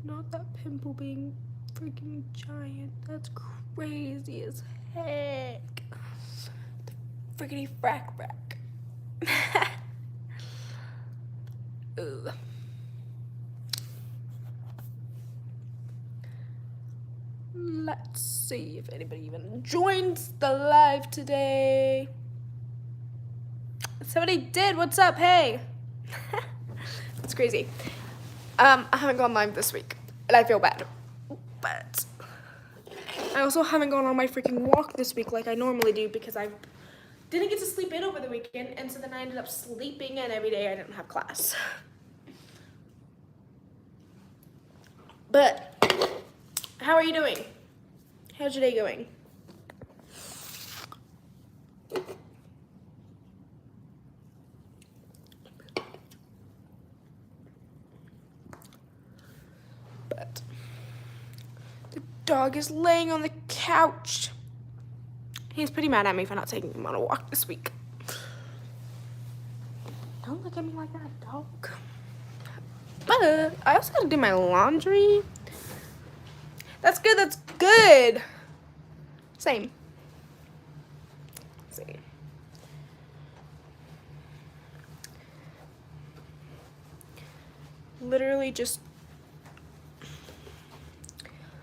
Not that pimple being freaking giant. That's crazy as heck. The frickety frack rack. Ugh. Let's see if anybody even joins the live today. Somebody did. What's up? Hey. It's crazy. I haven't gone live this week, and I feel bad. But I also haven't gone on my freaking walk this week like I normally do because I didn't get to sleep in over the weekend, and so then I ended up sleeping in every day I didn't have class. But how are you doing? How's your day going? But the dog is laying on the couch. He's pretty mad at me for not taking him on a walk this week. Don't look at me like that, dog. But I also gotta do my laundry. That's good, that's good. Same. Literally just...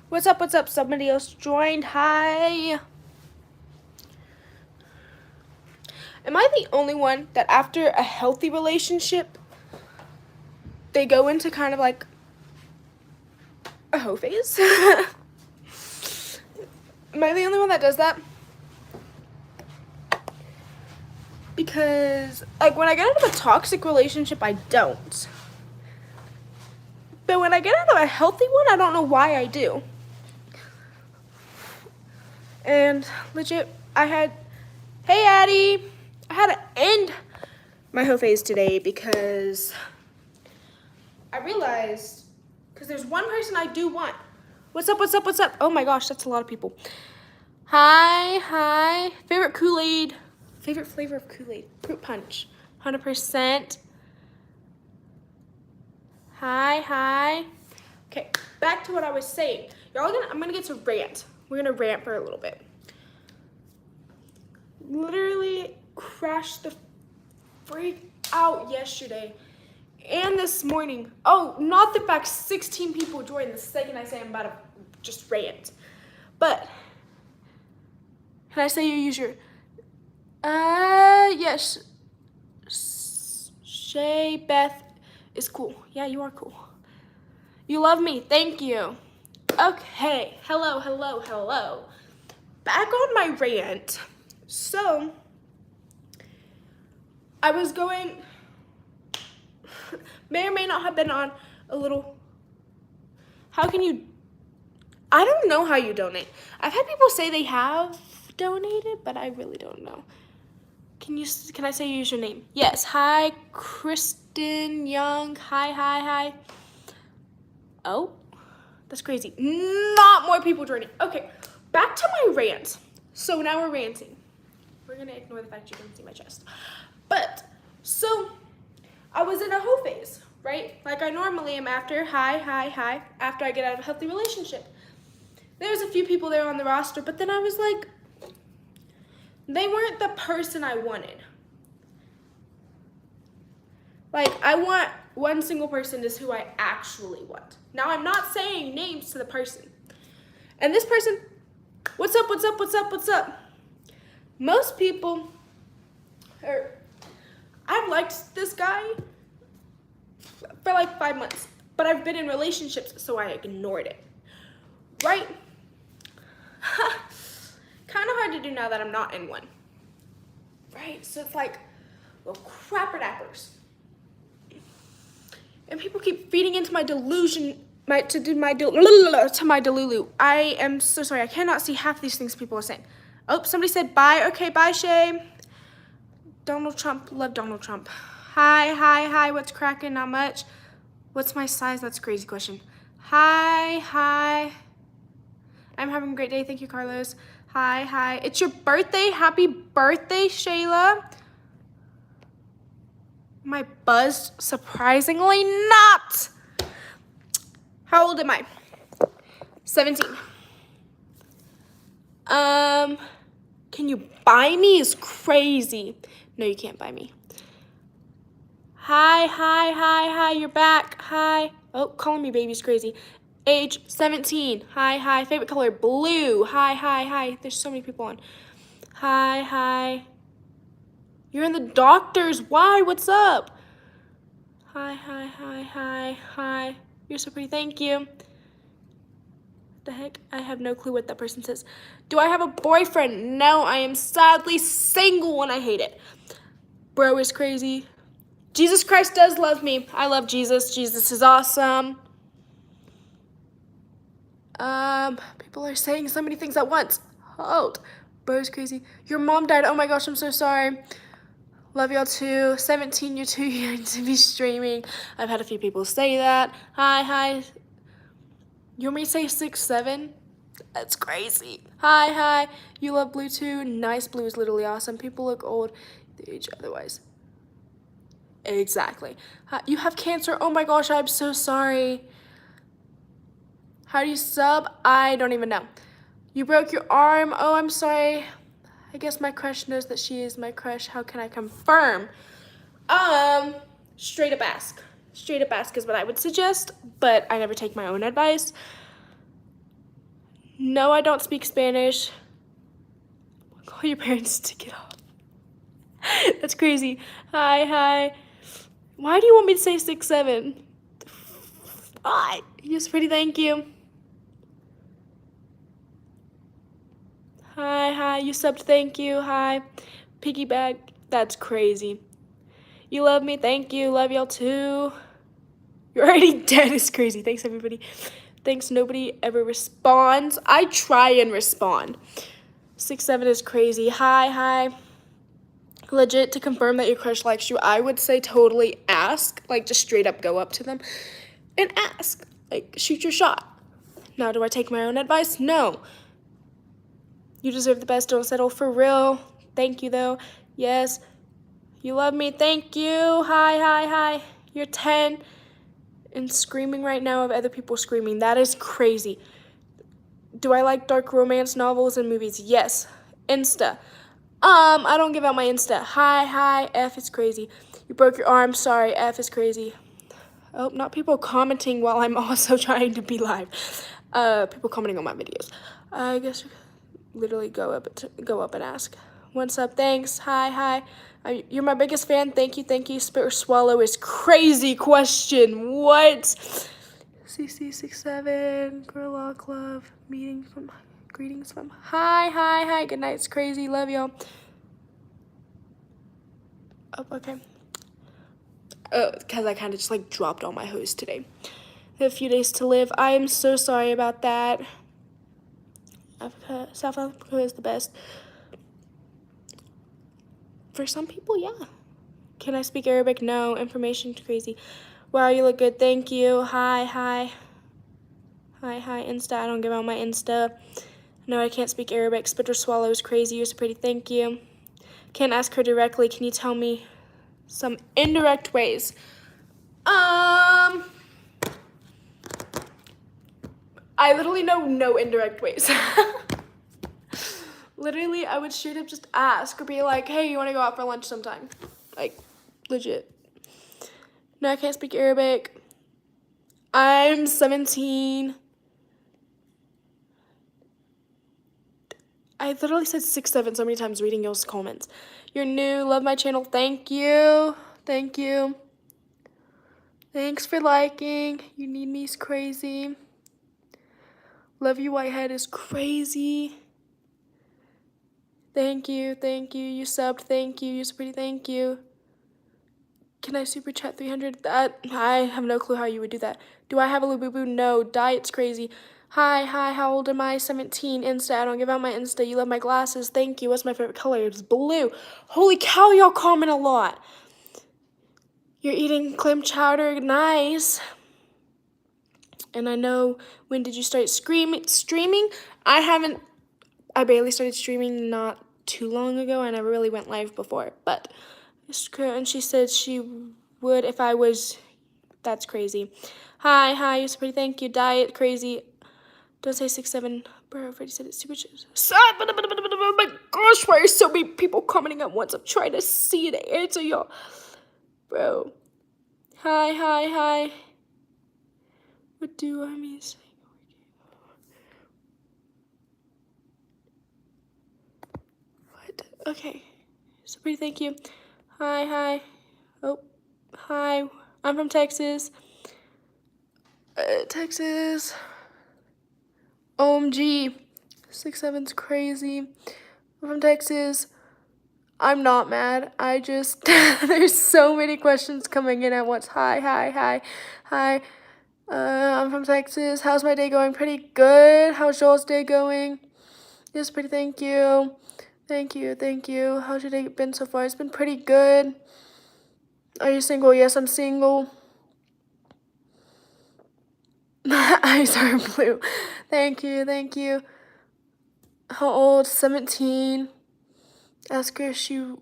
What's up, what's up? Somebody else joined, hi. Am I the only one that after a healthy relationship, they go into kind of like a hoe phase? Am I the only one that does that? Because, like, when I get out of a toxic relationship, I don't. But when I get out of a healthy one, I don't know why I do. And legit, hey Addie, I had to end my hoe phase today because I realized, because there's one person I do want. What's up, what's up, what's up? Oh my gosh, that's a lot of people. Hi. Favorite Kool-Aid, favorite flavor of Kool-Aid, fruit punch, 100%. Hi. Okay, back to what I was saying. I'm gonna get to rant. We're gonna rant for a little bit. Literally crashed the freak out yesterday and this morning. Oh, not the fact 16 people joined the second I say I'm about to just rant. But can I say you use your yes. Shay Beth is cool. Yeah, you are cool. You love me. Thank you. Okay. Hello. Back on my rant. So, I was going, may or may not have been on a little, I don't know how you donate. I've had people say they have donated, but I really don't know. Can I say your username? Yes. Hi, Kristen Young. Hi. Oh, that's crazy. Not more people joining. Okay, back to my rant. So now we're ranting. We're gonna ignore the fact you can see my chest. But, so, I was in a hoe phase, right? Like I normally am after, after I get out of a healthy relationship. There's a few people there on the roster, but then I was like, they weren't the person I wanted. Like, I want one single person is who I actually want. Now, I'm not saying names to the person. And this person, what's up? Most people, I've liked this guy for like 5 months, but I've been in relationships, so I ignored it, right? Kind of hard to do now that I'm not in one, right? So it's like, well, crapper-dappers. And people keep feeding into my delusion, to my delulu. I am so sorry, I cannot see half these things people are saying. Oh, somebody said bye. Okay, bye, Shay. Donald Trump, love Donald Trump. Hi, what's cracking? Not much. What's my size? That's a crazy question. Hi. I'm having a great day. Thank you, Carlos. Hi. It's your birthday. Happy birthday, Shayla. Am I buzzed? Surprisingly not. How old am I? 17. Can you buy me is crazy. No, you can't buy me. Hi, you're back. Hi. Oh, calling me baby's crazy. Age 17. Hi. Favorite color, blue. Hi. There's so many people on. Hi. You're in the doctor's. Why? What's up? Hi. You're so pretty. Thank you. The heck? I have no clue what that person says. Do I have a boyfriend? No, I am sadly single and I hate it. Bro is crazy. Jesus Christ does love me. I love Jesus. Jesus is awesome. People are saying so many things at once. Hold. Bro is crazy. Your mom died. Oh my gosh, I'm so sorry. Love y'all too. 17, you're too young to be streaming. I've had a few people say that. Hi. You want me to say 6'7"? That's crazy. Hi. You love blue too? Nice. Blue is literally awesome. People look old. They age otherwise. Exactly. You have cancer. Oh my gosh, I'm so sorry. How do you sub? I don't even know. You broke your arm. Oh, I'm sorry. I guess my crush knows that she is my crush. How can I confirm? Straight up ask. Straight up ask is what I would suggest, but I never take my own advice. No, I don't speak Spanish. Call your parents to get off. That's crazy. Hi. Why do you want me to say 6'7"? Hi. You're so pretty, thank you. Hi. You subbed, thank you. Hi. Piggyback. That's crazy. You love me, thank you. Love y'all too. You're already dead is crazy. Thanks, everybody. Thanks, nobody ever responds. I try and respond. 6'7" is crazy. Hi. Legit, to confirm that your crush likes you, I would say totally ask. Like, just straight up go up to them and ask. Like, shoot your shot. Now, do I take my own advice? No. You deserve the best. Don't settle, for real. Thank you, though. Yes. You love me. Thank you. Hi. You're 10 and screaming right now of other people screaming. That is crazy. Do I like dark romance novels and movies? Yes. Insta. I don't give out my Insta. Hi. F is crazy. You broke your arm. Sorry. F is crazy. Oh, not people commenting while I'm also trying to be live. People commenting on my videos. I guess literally go up and ask. What's up? Thanks. Hi. You're my biggest fan. Thank you. Spit or swallow is crazy question. What? CC67, Girl Law Club, greetings from. Hi. Good night. It's crazy. Love y'all. Oh, okay. Because I kind of just like dropped all my hose today. I have a few days to live. I am so sorry about that. South Africa is the best. For some people, yeah. Can I speak Arabic? No. Information crazy. Wow, you look good. Thank you. Hi. Insta. I don't give out my Insta. No, I can't speak Arabic. Spit or swallow is crazy. You're so pretty. Thank you. Can't ask her directly. Can you tell me some indirect ways? I literally know no indirect ways. Literally, I would straight up just ask or be like, hey, you want to go out for lunch sometime? Like, legit. No, I can't speak Arabic. I'm 17. I literally said 6'7" so many times reading y'all's comments. You're new. Love my channel. Thank you. Thanks for liking. You need me is crazy. Love you, Whitehead is crazy. Thank you. You subbed. Thank you. You're so pretty. Thank you. Can I super chat 300? That I have no clue how you would do that. Do I have a Labubu? No. Diet's crazy. Hi. How old am I? 17. Insta. I don't give out my Insta. You love my glasses. Thank you. What's my favorite color? It's blue. Holy cow, y'all comment a lot. You're eating clam chowder. Nice. And I know, when did you start streaming? I barely started streaming not too long ago. I never really went live before, but and she said she would if I was That's crazy. Hi, you're so pretty. Thank you. Diet crazy. Don't say 6'7". Bro, Freddie said it's super. Oh my gosh, why are so many people commenting at once? I'm trying to see the answer, y'all. Bro. Hi. What do I mean? What? Okay. So pretty, thank you. Hi. Oh, hi. I'm from Texas. Texas. OMG. 6'7's crazy. I'm from Texas. I'm not mad. I just, there's so many questions coming in at once. Hi. I'm from Texas. How's my day going? Pretty good. How's Joel's day going? Yes, pretty, thank you. Thank you. How's your day been so far? It's been pretty good. Are you single? Yes, I'm single. My eyes are blue. Thank you. How old? 17. Ask her if she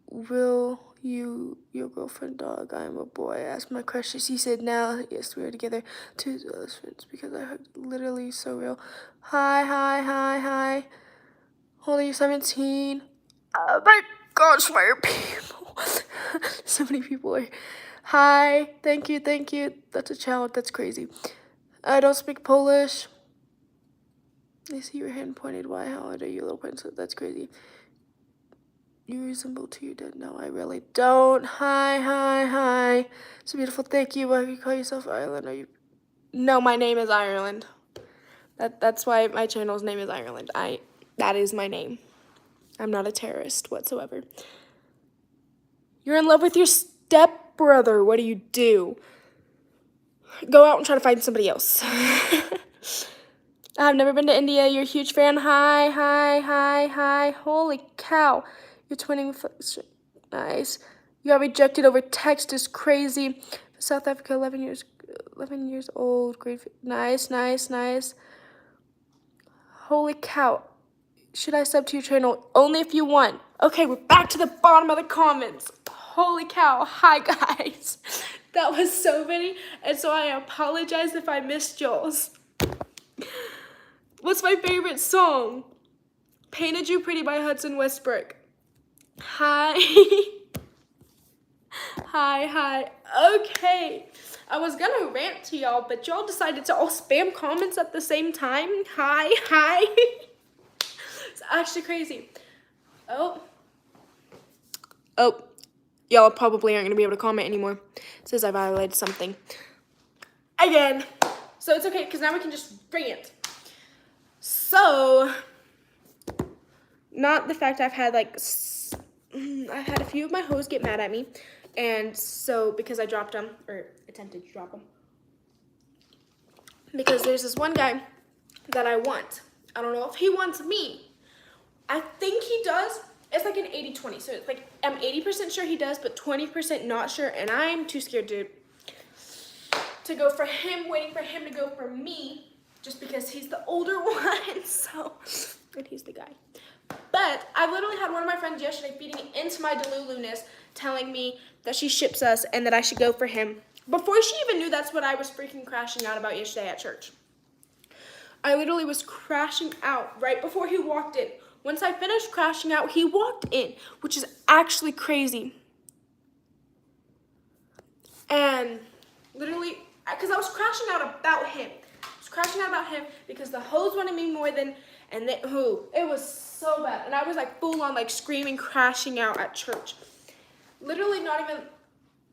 will your girlfriend dog. I'm a boy. Ask my crush. She said now. Yes, we are together. Two best friends because I heard literally so real. Hi. How old are you? 17. Oh my gosh, why are people? So many people are. Hi. Thank you. That's a child. That's crazy. I don't speak Polish. I see your hand pointed. Why? How old are you, little princess? That's crazy. You resemble to your dad. No, I really don't. Hi. It's beautiful. Thank you. Why do you call yourself Ireland? Are you? No, my name is Ireland. That's why my channel's name is Ireland. That is my name. I'm not a terrorist whatsoever. You're in love with your stepbrother. What do you do? Go out and try to find somebody else. I've never been to India. You're a huge fan. Hi. Holy cow. You're twinning with... Nice. You got rejected over text is crazy. South Africa, 11 years old. Grade. Nice. Holy cow. Should I sub to your channel? Only if you want. Okay, we're back to the bottom of the comments. Holy cow. Hi, guys. That was so funny. And so I apologize if I missed y'all's. What's my favorite song? Painted You Pretty by Hudson Westbrook. Hi. Okay. I was gonna rant to y'all, but y'all decided to all spam comments at the same time. Hi. It's actually crazy. Oh. Y'all probably aren't gonna be able to comment anymore. It says I violated something. Again. So it's okay, because now we can just rant. So, not the fact I've had a few of my hoes get mad at me, and so because I dropped them, or attempted to drop them, because there's this one guy that I want. I don't know if he wants me. I think he does. It's like an 80-20, so it's like I'm 80% sure he does, but 20% not sure, and I'm too scared to go for him, waiting for him to go for me, just because he's the older one, so, and he's the guy. But I literally had one of my friends yesterday feeding into my delulu-ness, telling me that she ships us and that I should go for him, before she even knew that's what I was freaking crashing out about yesterday at church. I literally was crashing out right before he walked in. Once I finished crashing out, he walked in, which is actually crazy. And literally, because I was crashing out about him. Because the hoes wanted me more than, it was so bad. And I was like full on like screaming, crashing out at church. Literally not even,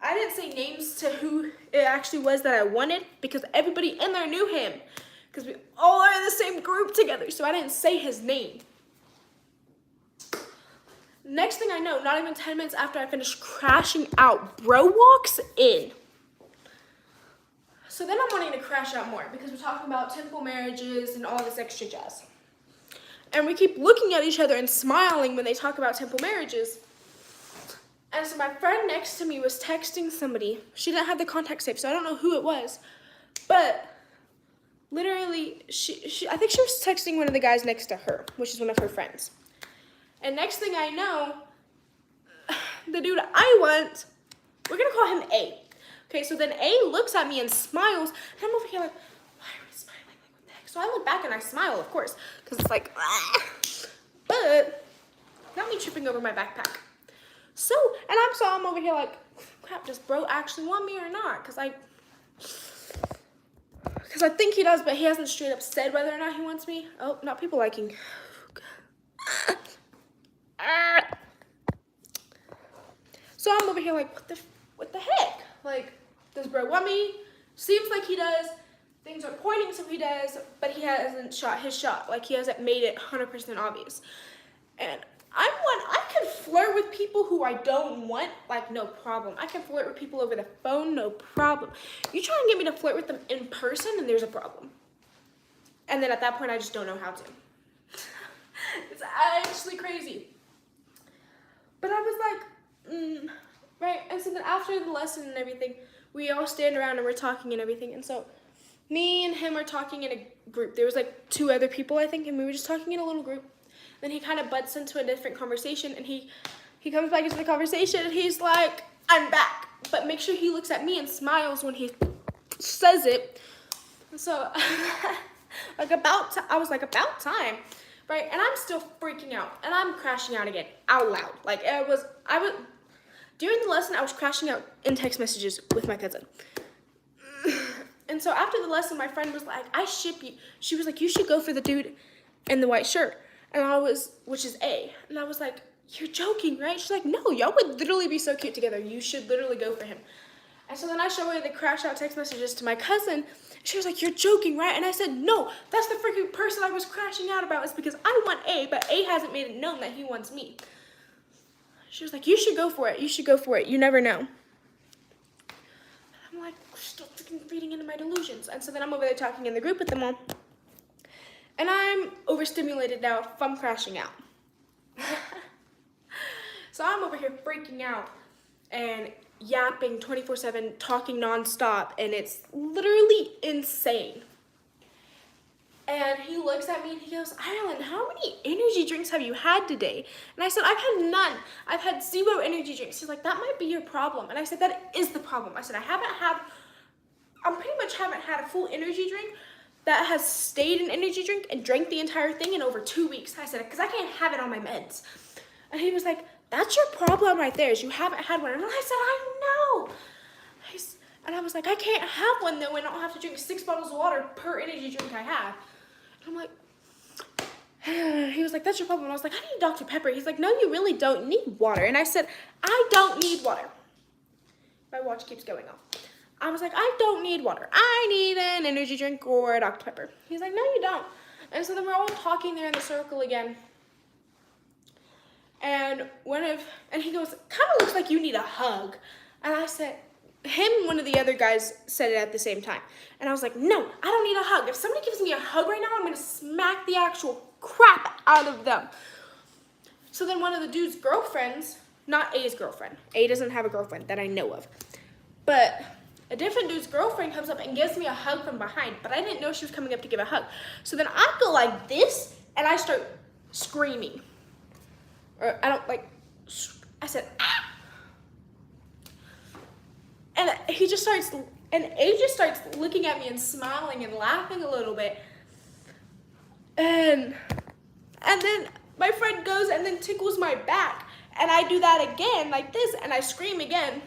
I didn't say names to who it actually was that I wanted, because everybody in there knew him. Because we all are in the same group together, so I didn't say his name. Next thing I know, not even 10 minutes after I finished crashing out, bro walks in. So then I'm wanting to crash out more because we're talking about temple marriages and all this extra jazz. And we keep looking at each other and smiling when they talk about temple marriages. And so my friend next to me was texting somebody. She didn't have the contact saved, so I don't know who it was. But literally, I think she was texting one of the guys next to her, which is one of her friends. And next thing I know, the dude I want, we're going to call him A. Okay, so then A looks at me and smiles, and I'm over here like, why are we smiling? Like, what the heck? So I look back and I smile, of course, because it's like, ah. But not me tripping over my backpack. So, and I'm over here like, crap, does bro actually want me or not? Because I think he does, but he hasn't straight up said whether or not he wants me. Oh, not people liking. So I'm over here like, what the heck? Like, does bro want me? Seems like he does. Things are pointing so he does, but he hasn't shot his shot. Like, he hasn't made it 100% obvious. And I can flirt with people who I don't want, like, no problem. I can flirt with people over the phone, no problem. You try and get me to flirt with them in person, and there's a problem. And then at that point, I just don't know how to. It's actually crazy. But I was like, right? And so then after the lesson and everything, we all stand around and we're talking and everything. And so me and him are talking in a group. There was like 2 other people, I think, and we were just talking in a little group. Then he kind of butts into a different conversation, and he comes back into the conversation, and he's like, I'm back. But make sure he looks at me and smiles when he says it. And so I was like, about time, right? And I'm still freaking out, and I'm crashing out again, out loud. Like, during the lesson, I was crashing out in text messages with my cousin. And so after the lesson, my friend was like, I ship you. She was like, you should go for the dude in the white shirt. And which is A. And I was like, you're joking, right? She's like, no, y'all would literally be so cute together. You should literally go for him. And so then I showed her the crash out text messages to my cousin. She was like, you're joking, right? And I said, no, that's the freaking person I was crashing out about. It's because I want A, but A hasn't made it known that he wants me. She was like, you should go for it. You should go for it. You never know. I'm like, still freaking reading into my delusions. And so then I'm over there talking in the group with them all. And I'm overstimulated now if I'm crashing out. So I'm over here freaking out and yapping 24/7, talking nonstop, and it's literally insane. And he looks at me and he goes, Iraland, how many energy drinks have you had today? And I said, I've had none. I've had 0 energy drinks. He's like, that might be your problem. And I said, that is the problem. I said, I pretty much haven't had a full energy drink that has stayed an energy drink and drank the entire thing in over 2 weeks. I said, because I can't have it on my meds. And he was like, that's your problem right there, is you haven't had one. And I said, I know. And I was like, I can't have one though, and I don't have to drink 6 bottles of water per energy drink I have. And I'm like, he was like, that's your problem. And I was like, I need Dr. Pepper. He's like, no, you really don't need water. And I said, I don't need water. My watch keeps going off. I was like, I don't need water. I need an energy drink or a Dr. Pepper. He's like, no, you don't. And so then we're all talking there in the circle again. And he goes, kind of looks like you need a hug. And I said, one of the other guys said it at the same time. And I was like, no, I don't need a hug. If somebody gives me a hug right now, I'm going to smack the actual crap out of them. So then one of the dude's girlfriends, not A's girlfriend. A doesn't have a girlfriend that I know of. But a different dude's girlfriend comes up and gives me a hug from behind, but I didn't know she was coming up to give a hug. So then I go like this, and I start screaming. Or I said, ah! And A just starts looking at me and smiling and laughing a little bit. And then my friend goes and then tickles my back, and I do that again like this, and I scream again.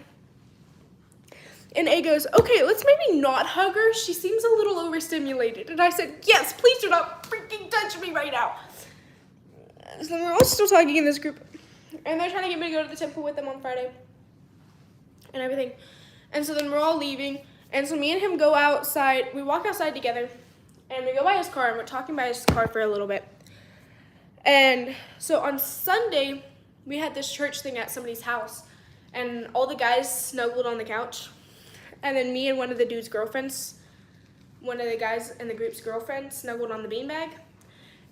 And A goes, okay, let's maybe not hug her. She seems a little overstimulated. And I said, yes, please do not freaking touch me right now. So we're all still talking in this group. And they're trying to get me to go to the temple with them on Friday. And everything. And so then we're all leaving. And so me and him go outside. We walk outside together. And we go by his car. And we're talking by his car for a little bit. And so on Sunday, we had this church thing at somebody's house. And all the guys snuggled on the couch. And then me and one of the dude's girlfriends, one of the guys in the group's girlfriends, snuggled on the beanbag.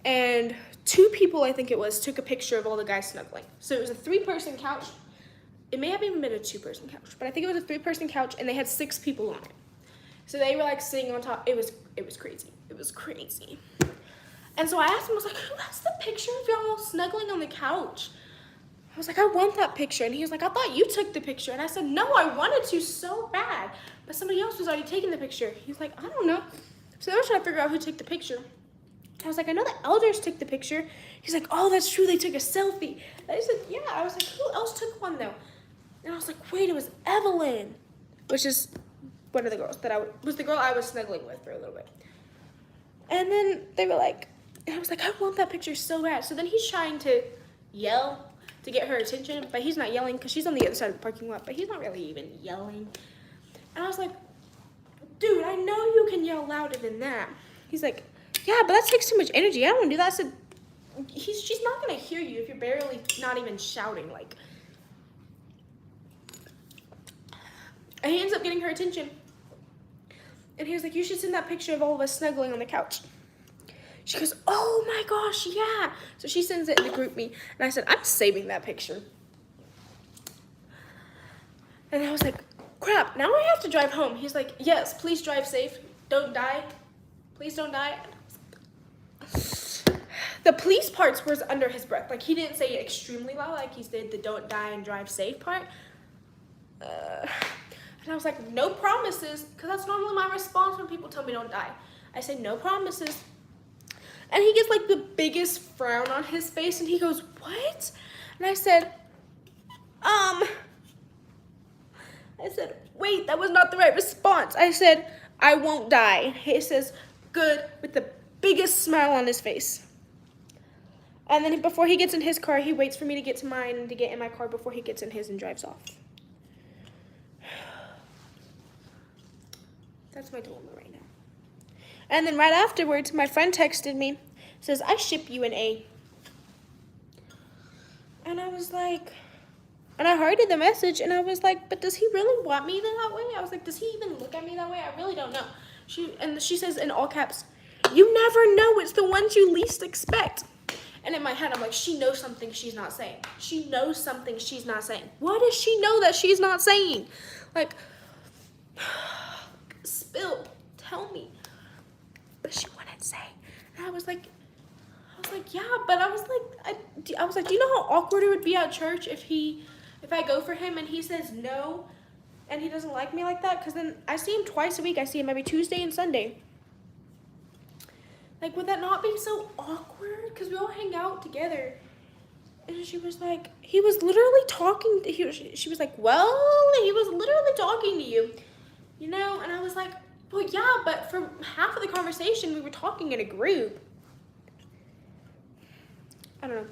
And 2 people, I think it was, took a picture of all the guys snuggling. So it was a 3-person couch. It may have even been a 2-person couch, but I think it was a 3-person couch, and they had 6 people on it. So they were like sitting on top. It was crazy. It was crazy. And so I asked him, I was like, who has the picture of y'all snuggling on the couch? I was like, I want that picture. And he was like, I thought you took the picture. And I said, no, I wanted to so bad. But somebody else was already taking the picture. He was like, I don't know. So they were trying to figure out who took the picture. I was like, I know the elders took the picture. He's like, oh, that's true. They took a selfie. And I said, yeah. I was like, who else took one though? And I was like, wait, it was Evelyn, which is one of the girls that was the girl I was snuggling with for a little bit. And then they were like, and I was like, I want that picture so bad. So then he's trying to yell to get her attention, but he's not yelling because she's on the other side of the parking lot, but he's not really even yelling. And I was like, dude, I know you can yell louder than that. He's like, yeah, but that takes too much energy. I don't want to do that. I said, she's not going to hear you if you're barely not even shouting. Like, and he ends up getting her attention. And he was like, you should send that picture of all of us snuggling on the couch. She goes, oh my gosh, yeah. So she sends it in the group me. And I said, I'm saving that picture. And I was like, crap, now I have to drive home. He's like, yes, please drive safe. Don't die. Please don't die. The police parts was under his breath. Like, he didn't say it extremely loud like he said the don't die and drive safe part. And I was like, no promises, because that's normally my response when people tell me don't die. I say, no promises. And he gets like the biggest frown on his face, and he goes, what? And I said, wait, that was not the right response. I said, I won't die. He says, good, with the biggest smile on his face. And then before he gets in his car, he waits for me to get to mine and to get in my car before he gets in his and drives off. That's my dilemma right now. And then right afterwards, my friend texted me, says, I ship you an A. And I was like, and I hearted the message, and I was like, but does he really want me that way? I was like, does he even look at me that way? I really don't know. She says in all caps, you never know. It's the ones you least expect. And in my head, I'm like, she knows something she's not saying. She knows something she's not saying. What does she know that she's not saying? Like, spill, tell me. But she wouldn't say. And I was like, yeah, but I was like, do you know how awkward it would be at church if I go for him and he says no, and he doesn't like me like that? Because then I see him twice a week. I see him every Tuesday and Sunday. Like, would that not be so awkward? Because we all hang out together. And she was like, he was literally talking. She was like, well, he was literally talking to you, you know? And I was like, well, yeah, but for half of the conversation, we were talking in a group. I don't know.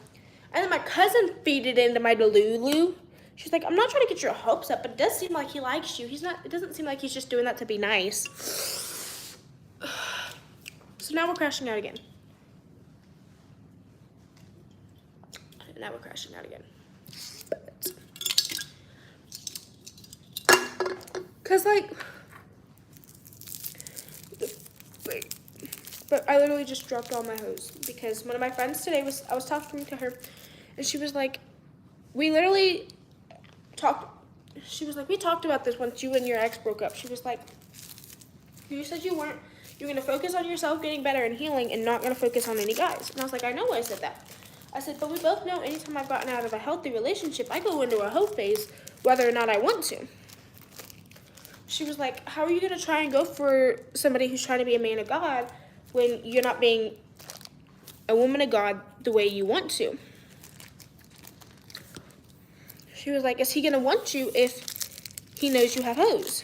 And then my cousin feeded into my delulu. She's like, I'm not trying to get your hopes up, but it does seem like he likes you. It doesn't seem like he's just doing that to be nice. So now we're crashing out again. Now we're crashing out again. Cause like, but I literally just dropped all my hose because one of my friends today I was talking to her, and she was like, we literally talked. She was like, we talked about this once you and your ex broke up. She was like, you said you're going to focus on yourself getting better and healing and not going to focus on any guys. And I was like, I know I said that. I said, but we both know anytime I've gotten out of a healthy relationship, I go into a hoe phase whether or not I want to. She was like, how are you going to try and go for somebody who's trying to be a man of God when you're not being a woman of God the way you want to? She was like, is he going to want you if he knows you have hoes?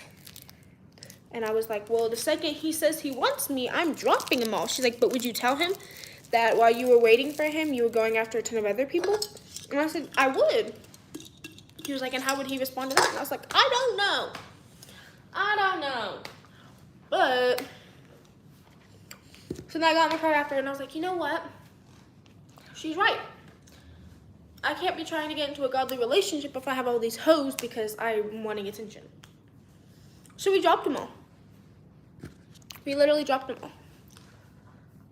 And I was like, well, the second he says he wants me, I'm dropping him all. She's like, but would you tell him that while you were waiting for him, you were going after a ton of other people? And I said, I would. He was like, and how would he respond to that? And I was like, I don't know. But, so then I got in the car after, and I was like, you know what? She's right. I can't be trying to get into a godly relationship if I have all these hoes because I'm wanting attention. So we dropped them all. We literally dropped them all.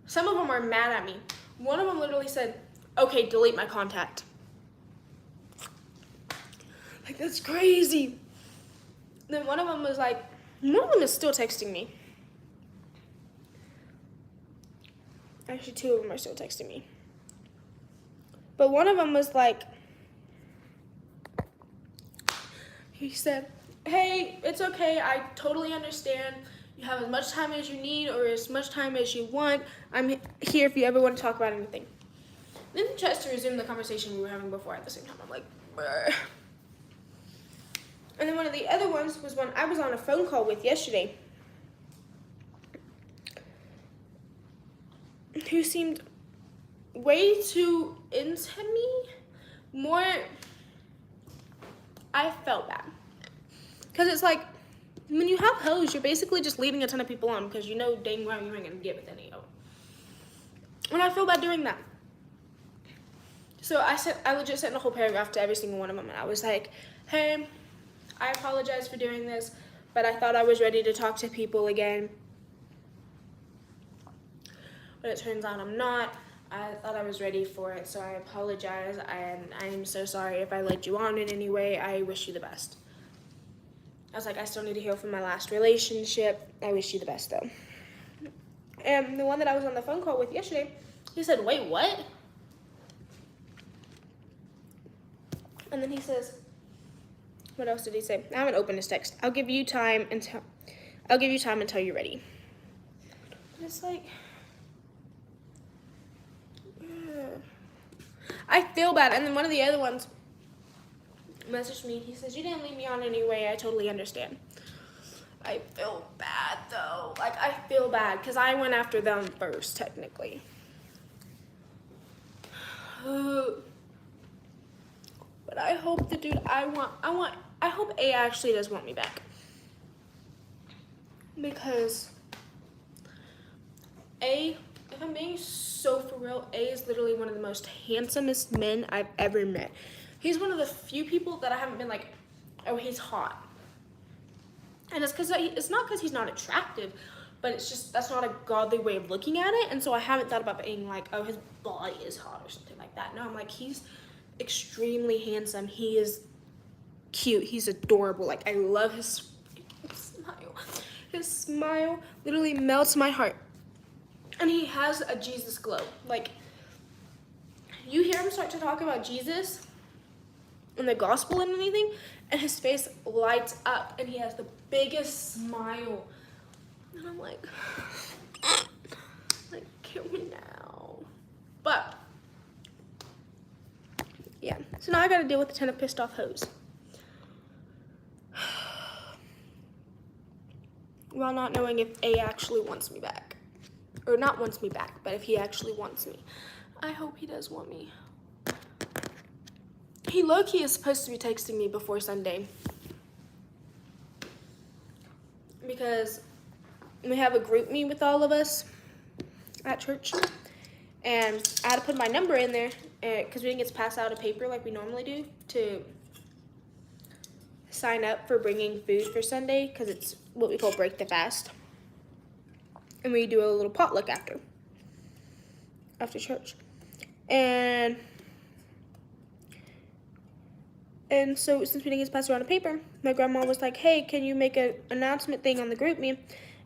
Some of them were mad at me. One of them literally said, okay, delete my contact. Like, that's crazy. Then one of them was like, one of them is still texting me. Actually, two of them are still texting me. But one of them was like, He said, hey, it's okay. I totally understand. You have as much time as you need or as much time as you want. I'm here if you ever want to talk about anything. Then he tries to resume the conversation we were having before at the same time. I'm like, brr. And then one of the other ones was one I was on a phone call with yesterday, who seemed way too into me. More, I felt bad. Because it's like, when you have hoes, you're basically just leading a ton of people on because you know dang well you ain't going to get with any of them. And I feel bad doing that. So I legit sent a whole paragraph to every single one of them, and I was like, hey, I apologize for doing this, but I thought I was ready to talk to people again. But it turns out I'm not. I thought I was ready for it, so I apologize, and I'm so sorry if I led you on in any way. I wish you the best. I was like, I still need to heal from my last relationship. I wish you the best, though. And the one that I was on the phone call with yesterday, he said, wait, what? And then he says, what else did he say? I haven't opened his text. I'll give you time until you're ready. And it's like, I feel bad. And then one of the other ones messaged me. He says, you didn't leave me on anyway. I totally understand. I feel bad, though. Like, I feel bad because I went after them first, technically. But I hope the dude I hope A actually does want me back. Because A, if I'm being so for real, A is literally one of the most handsomest men I've ever met. He's one of the few people that I haven't been like, oh, he's hot. And it's not because he's not attractive, but it's just, that's not a godly way of looking at it. And so I haven't thought about being like, oh, his body is hot or something like that. No, I'm like, he's extremely handsome. He is cute. He's adorable. Like, I love his smile. His smile literally melts my heart. And he has a Jesus glow. Like, you hear him start to talk about Jesus and the gospel and anything, and his face lights up, and he has the biggest smile. And I'm like, kill me now. But, yeah. So now I gotta deal with a ton of pissed off hoes. While not knowing if A actually wants me back. Or not wants me back, but if he actually wants me. I hope he does want me. He low-key is supposed to be texting me before Sunday. Because we have a group meet with all of us at church. And I had to put my number in there because we didn't get to pass out a paper like we normally do to sign up for bringing food for Sunday because it's what we call break the fast. And we do a little potluck after church. And so since we didn't get to pass around a paper, my grandma was like, hey, can you make an announcement thing on the group me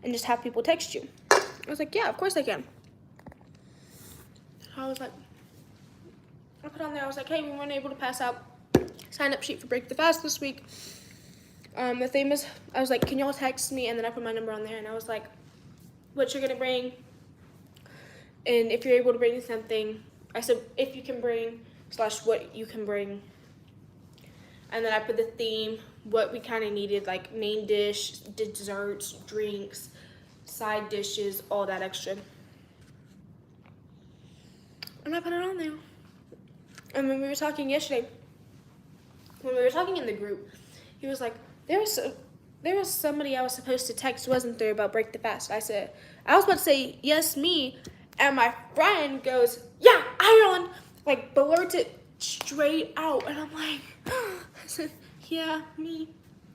and just have people text you? I was like, yeah, of course I can. I was like, I put on there, I was like, hey, we weren't able to pass out sign-up sheet for Break the Fast this week. The thing is, I was like, can y'all text me? And then I put my number on there, and I was like, what you're going to bring, and if you're able to bring something. I said, if you can bring, / what you can bring. And then I put the theme, what we kind of needed, like main dish, desserts, drinks, side dishes, all that extra. And I put it on there. And when we were talking yesterday, when we were talking in the group, he was like, there was somebody I was supposed to text, wasn't there, about Break the Fast? I was about to say, yes, me. And my friend goes, yeah, Iraland. Like, blurts it straight out. And I'm like, I said, yeah, me.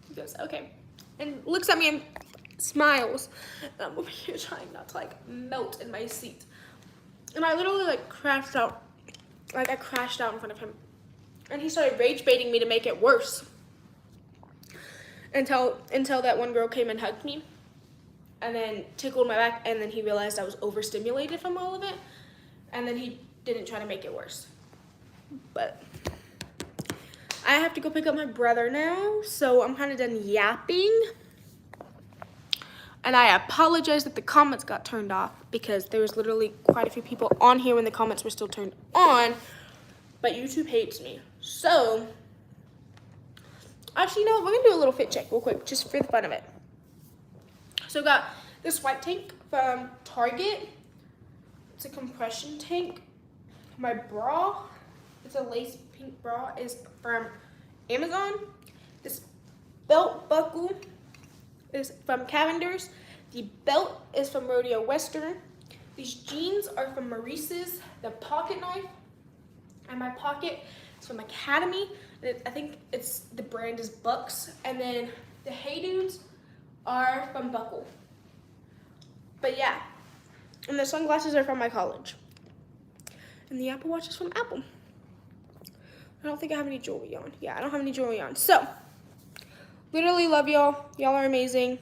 He goes, okay. And looks at me and smiles. And I'm over here trying not to, like, melt in my seat. And I literally, crashed out. I crashed out in front of him. And he started rage baiting me to make it worse. Until that one girl came and hugged me. And then tickled my back. And then he realized I was overstimulated from all of it. And then he didn't try to make it worse. But I have to go pick up my brother now, so I'm kind of done yapping. And I apologize that the comments got turned off because there was literally quite a few people on here when the comments were still turned on, but YouTube hates me. So, actually, you know what? We're gonna do a little fit check real quick, just for the fun of it. So, I got this white tank from Target. It's a compression tank. My bra, it's a lace pink bra, is from Amazon. This belt buckle is from Cavender's. The belt is from Rodeo Western. These jeans are from Maurice's. The pocket knife and my pocket is from Academy. I think the brand is Bucks. And then the Hey Dudes are from Buckle. But yeah, and the sunglasses are from my college. And the Apple Watch is from Apple. I don't think I have any jewelry on. Yeah, I don't have any jewelry on. So, literally love y'all. Y'all are amazing.